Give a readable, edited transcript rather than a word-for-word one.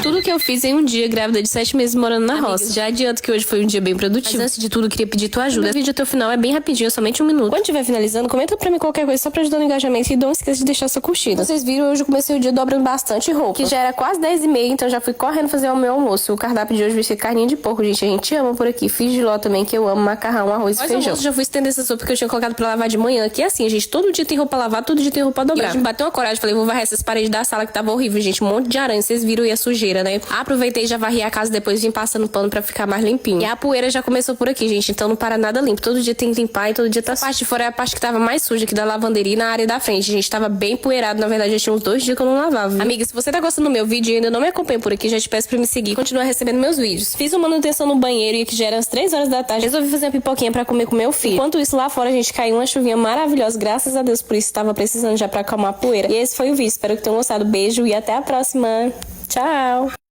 Tudo que eu fiz em um dia, grávida de 7 meses morando na roça. Já adianto que hoje foi um dia bem produtivo. Mas antes de tudo, queria pedir tua ajuda. O vídeo até o final é bem rapidinho, somente 1 minuto. Quando estiver finalizando, comenta pra mim qualquer coisa só pra ajudar no engajamento e não esqueça de deixar sua curtida. Vocês viram, hoje eu comecei o dia dobrando bastante roupa. Que já era quase 10h30, então já fui correndo fazer o meu almoço. O cardápio de hoje vai ser carninha de porco, gente. A gente ama por aqui. Fiz giló também, que eu amo, macarrão, arroz e feijão. Já fui estender essa sopa que eu tinha colocado pra lavar de manhã. Que é assim, gente, todo dia tem roupa lavada, todo dia tem roupa dobrada. E hoje me bateu uma coragem, falei, vou varrer essas paredes da sala que tava horrível, gente. Um monte de aranha, vocês viram, e a sujeira, né? Aproveitei e já varri a casa, depois vim passando pano pra ficar mais limpinho. E a poeira já começou por aqui, gente, então não para nada limpo. Todo dia tem que limpar e todo dia tá... A parte de fora é a parte que tava mais suja aqui da lavanderia, e na área da frente, gente, tava bem poeirado. Na verdade, já tinha uns 2 dias que eu não lavava, viu? Amiga, se você tá gostando do meu vídeo e ainda não me acompanha por aqui, já te peço pra me seguir e continuar recebendo meus vídeos. Fiz uma manutenção no banheiro e aqui já eram as 3 horas da tarde. Resolvi fazer uma pipoquinha pra comer com meu filho. Enquanto isso, lá fora a gente caiu uma chuvinha maravilhosa, graças a Deus, por isso tava precisando já pra acalmar a poeira. E esse foi o vídeo, espero que tenham gostado. Beijo e até a próxima. Tchau!